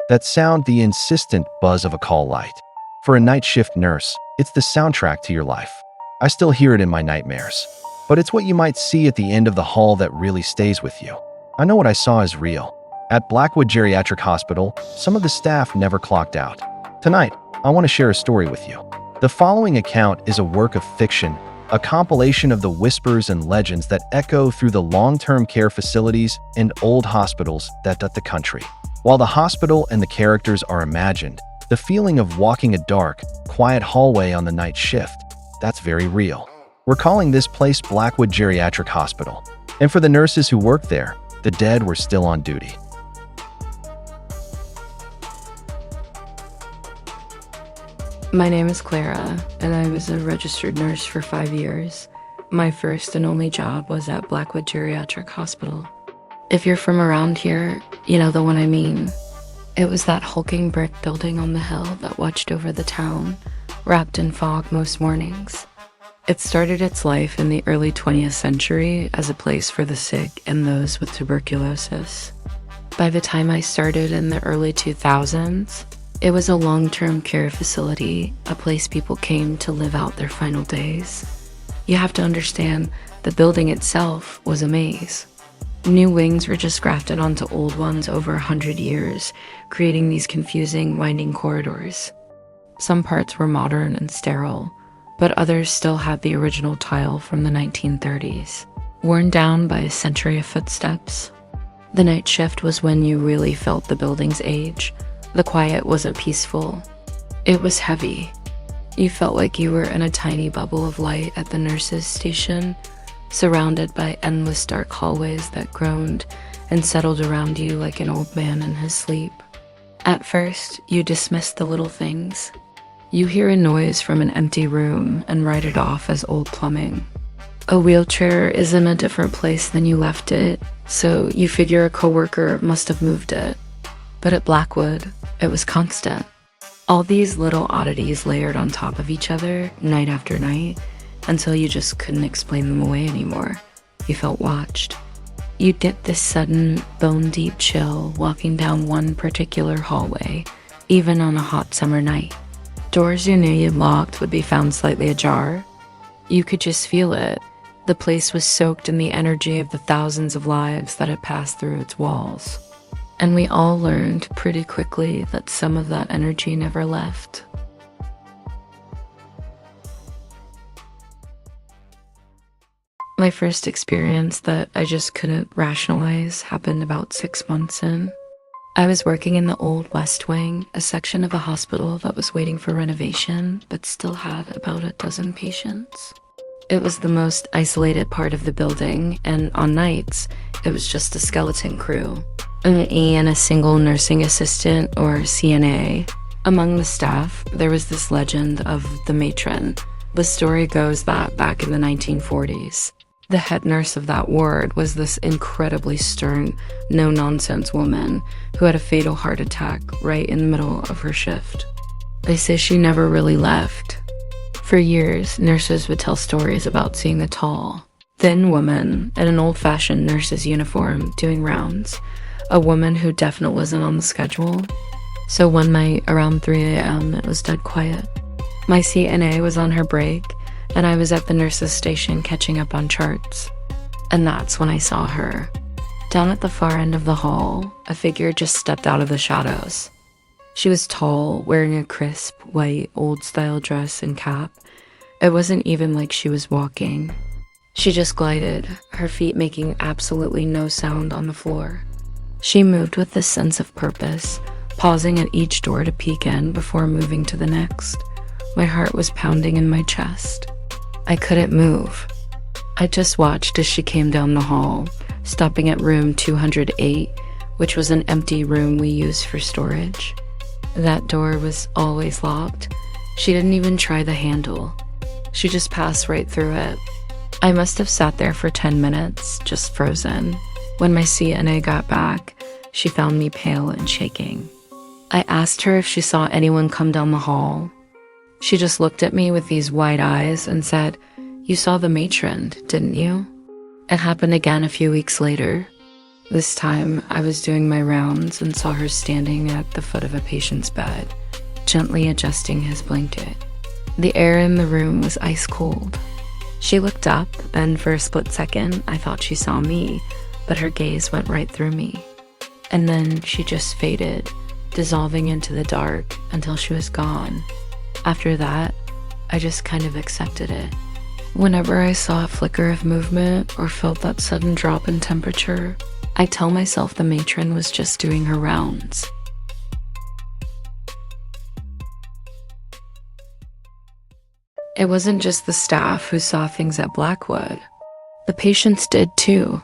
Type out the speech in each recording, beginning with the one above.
That sound, the insistent buzz of a call light. For a night shift nurse, it's the soundtrack to your life. I still hear it in my nightmares. But it's what you might see at the end of the hall that really stays with you. I know what I saw is real. At Blackwood Geriatric Hospital, some of the staff never clocked out. Tonight, I want to share a story with you. The following account is a work of fiction, a compilation of the whispers and legends that echo through the long-term care facilities and old hospitals that dot the country. While the hospital and the characters are imagined, the feeling of walking a dark, quiet hallway on the night shift, that's very real. We're calling this place Blackwood Geriatric Hospital. And for the nurses who work there, the dead were still on duty. My name is Clara, and I was a registered nurse for 5 years. My first and only job was at Blackwood Geriatric Hospital. If you're from around here, you know the one I mean. It was that hulking brick building on the hill that watched over the town, wrapped in fog most mornings. It started its life in the early 20th century as a place for the sick and those with tuberculosis. By the time I started in the early 2000s, it was a long-term care facility, a place people came to live out their final days. You have to understand, the building itself was a maze. New wings were just grafted onto old ones over 100 years, creating these confusing, winding corridors. Some parts were modern and sterile, but others still had the original tile from the 1930s, worn down by a century of footsteps. The night shift was when you really felt the building's age. The quiet wasn't peaceful. It was heavy. You felt like you were in a tiny bubble of light at the nurses' station, surrounded by endless dark hallways that groaned and settled around you like an old man in his sleep. At first, you dismissed the little things. You hear a noise from an empty room and write it off as old plumbing. A wheelchair is in a different place than you left it, so you figure a coworker must have moved it. But at Blackwood, it was constant. All these little oddities layered on top of each other, night after night, until you just couldn't explain them away anymore. You felt watched. You'd get this sudden, bone-deep chill walking down one particular hallway, even on a hot summer night. Doors you knew you'd locked would be found slightly ajar. You could just feel it. The place was soaked in the energy of the thousands of lives that had passed through its walls. And we all learned pretty quickly that some of that energy never left. My first experience that I just couldn't rationalize happened about 6 months in. I was working in the old West Wing, a section of a hospital that was waiting for renovation, but still had about a dozen patients. It was the most isolated part of the building, and on nights, it was just a skeleton crew. An E and a single nursing assistant, or CNA. Among the staff, there was this legend of the Matron. The story goes that back in the 1940s, the head nurse of that ward was this incredibly stern, no-nonsense woman who had a fatal heart attack right in the middle of her shift. They say she never really left. For years, nurses would tell stories about seeing the tall, thin woman in an old-fashioned nurse's uniform doing rounds, a woman who definitely wasn't on the schedule. So one night, around 3 a.m., it was dead quiet. My CNA was on her break, and I was at the nurse's station catching up on charts. And that's when I saw her. Down at the far end of the hall, a figure just stepped out of the shadows. She was tall, wearing a crisp, white, old-style dress and cap. It wasn't even like she was walking. She just glided, her feet making absolutely no sound on the floor. She moved with this sense of purpose, pausing at each door to peek in before moving to the next. My heart was pounding in my chest. I couldn't move. I just watched as she came down the hall, stopping at room 208, which was an empty room we used for storage. That door was always locked. She didn't even try the handle. She just passed right through it. I must have sat there for 10 minutes, just frozen. When my CNA got back, she found me pale and shaking. I asked her if she saw anyone come down the hall. She just looked at me with these wide eyes and said, "You saw the matron, didn't you?" It happened again a few weeks later. This time, I was doing my rounds and saw her standing at the foot of a patient's bed, gently adjusting his blanket. The air in the room was ice cold. She looked up, and for a split second, I thought she saw me, but her gaze went right through me. And then she just faded, dissolving into the dark until she was gone. After that, I just kind of accepted it. Whenever I saw a flicker of movement or felt that sudden drop in temperature, I tell myself the matron was just doing her rounds. It wasn't just the staff who saw things at Blackwood. The patients did too.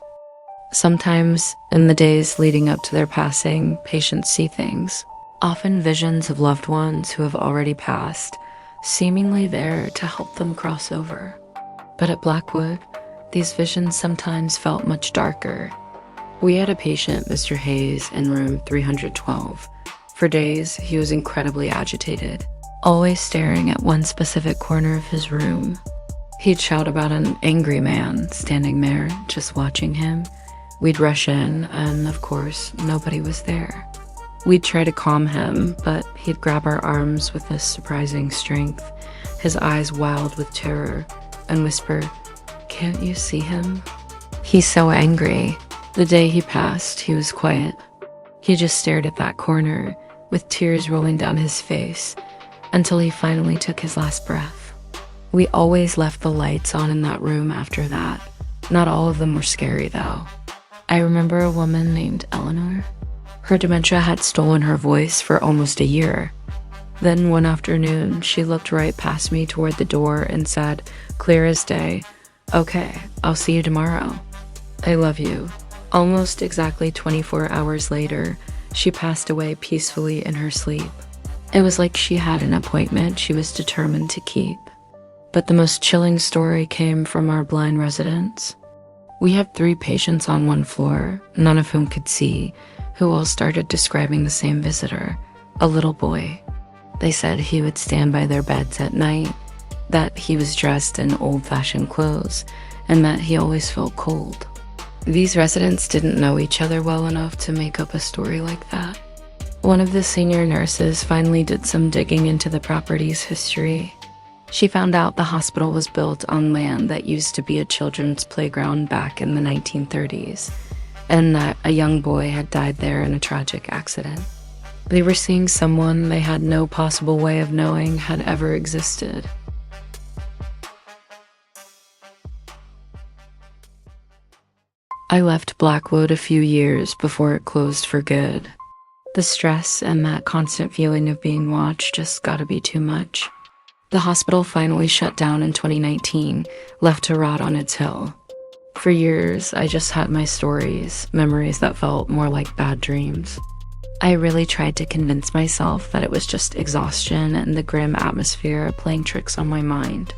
Sometimes, in the days leading up to their passing, patients see things, often visions of loved ones who have already passed, seemingly there to help them cross over. But at Blackwood, these visions sometimes felt much darker. We had a patient, Mr. Hayes, in room 312. For days, he was incredibly agitated, always staring at one specific corner of his room. He'd shout about an angry man standing there, just watching him. We'd rush in, and of course, nobody was there. We'd try to calm him, but he'd grab our arms with this surprising strength, his eyes wild with terror, and whisper, "Can't you see him? He's so angry." The day he passed, he was quiet. He just stared at that corner, with tears rolling down his face, until he finally took his last breath. We always left the lights on in that room after that. Not all of them were scary, though. I remember a woman named Eleanor. Her dementia had stolen her voice for almost a year. Then one afternoon, she looked right past me toward the door and said, clear as day, "Okay, I'll see you tomorrow. I love you." Almost exactly 24 hours later, she passed away peacefully in her sleep. It was like she had an appointment she was determined to keep. But the most chilling story came from our blind residents. We had 3 patients on one floor, none of whom could see, who all started describing the same visitor, a little boy. They said he would stand by their beds at night, that he was dressed in old-fashioned clothes, and that he always felt cold. These residents didn't know each other well enough to make up a story like that. One of the senior nurses finally did some digging into the property's history. She found out the hospital was built on land that used to be a children's playground back in the 1930s, and that a young boy had died there in a tragic accident. They were seeing someone they had no possible way of knowing had ever existed. I left Blackwood a few years before it closed for good. The stress and that constant feeling of being watched just got to be too much. The hospital finally shut down in 2019, left to rot on its hill. For years, I just had my stories, memories that felt more like bad dreams. I really tried to convince myself that it was just exhaustion and the grim atmosphere playing tricks on my mind.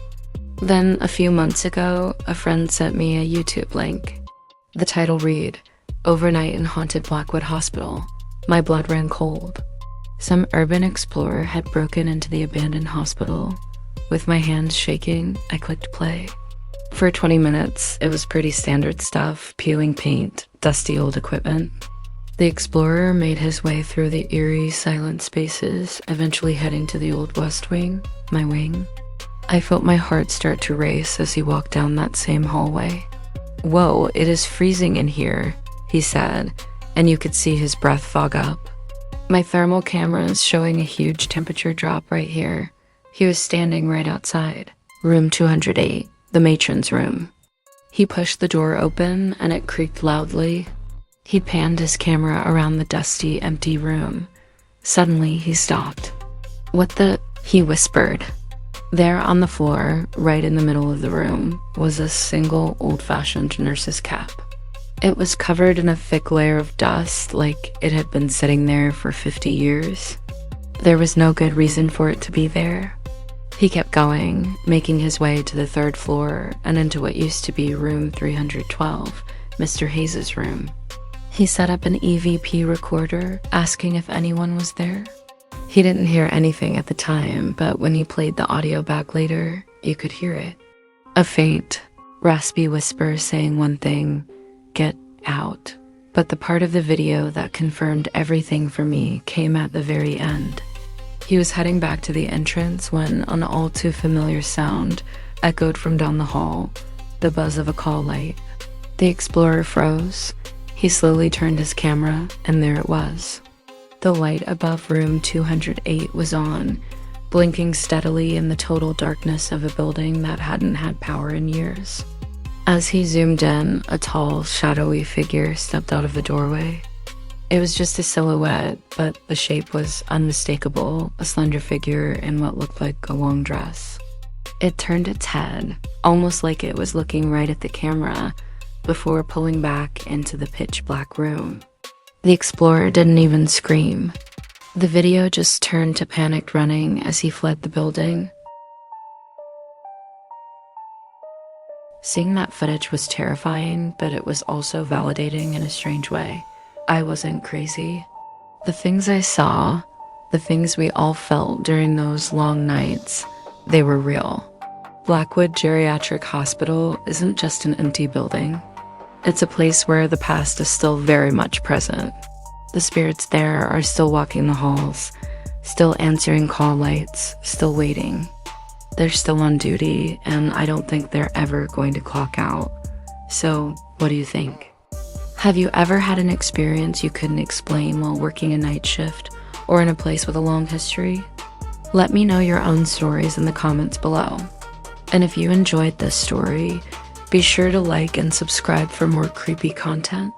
Then, a few months ago, a friend sent me a YouTube link. The title read, "Overnight in Haunted Blackwood Hospital." My blood ran cold. Some urban explorer had broken into the abandoned hospital. With my hands shaking, I clicked play. For 20 minutes, it was pretty standard stuff, peeling paint, dusty old equipment. The explorer made his way through the eerie, silent spaces, eventually heading to the old West Wing, my wing. I felt my heart start to race as he walked down that same hallway. "Whoa, it is freezing in here," he said, and you could see his breath fog up. My thermal camera is showing a huge temperature drop right here. He was standing right outside, room 208, the matron's room. He pushed the door open and it creaked loudly. He'd panned his camera around the dusty, empty room. Suddenly, he stopped. "What the?" he whispered. There on the floor, right in the middle of the room, was a single old-fashioned nurse's cap. It was covered in a thick layer of dust, like it had been sitting there for 50 years. There was no good reason for it to be there. He kept going, making his way to the 3rd floor and into what used to be room 312, Mr. Hayes' room. He set up an EVP recorder, asking if anyone was there. He didn't hear anything at the time, but when he played the audio back later, you could hear it. A faint, raspy whisper saying one thing, "Get out," But the part of the video that confirmed everything for me came at the very end. He was heading back to the entrance when an all too familiar sound echoed from down the hall, the buzz of a call light. The explorer froze. He slowly turned his camera, and there it was. The light above room 208 was on, blinking steadily in the total darkness of a building that hadn't had power in years. As he zoomed in, a tall, shadowy figure stepped out of the doorway. It was just a silhouette, but the shape was unmistakable, a slender figure in what looked like a long dress. It turned its head, almost like it was looking right at the camera, before pulling back into the pitch-black room. The explorer didn't even scream. The video just turned to panicked running as he fled the building. Seeing that footage was terrifying, but it was also validating in a strange way. I wasn't crazy. The things I saw, the things we all felt during those long nights, they were real. Blackwood Geriatric Hospital isn't just an empty building. It's a place where the past is still very much present. The spirits there are still walking the halls, still answering call lights, still waiting. They're still on duty, and I don't think they're ever going to clock out. So, what do you think? Have you ever had an experience you couldn't explain while working a night shift or in a place with a long history? Let me know your own stories in the comments below. And if you enjoyed this story, be sure to like and subscribe for more creepy content.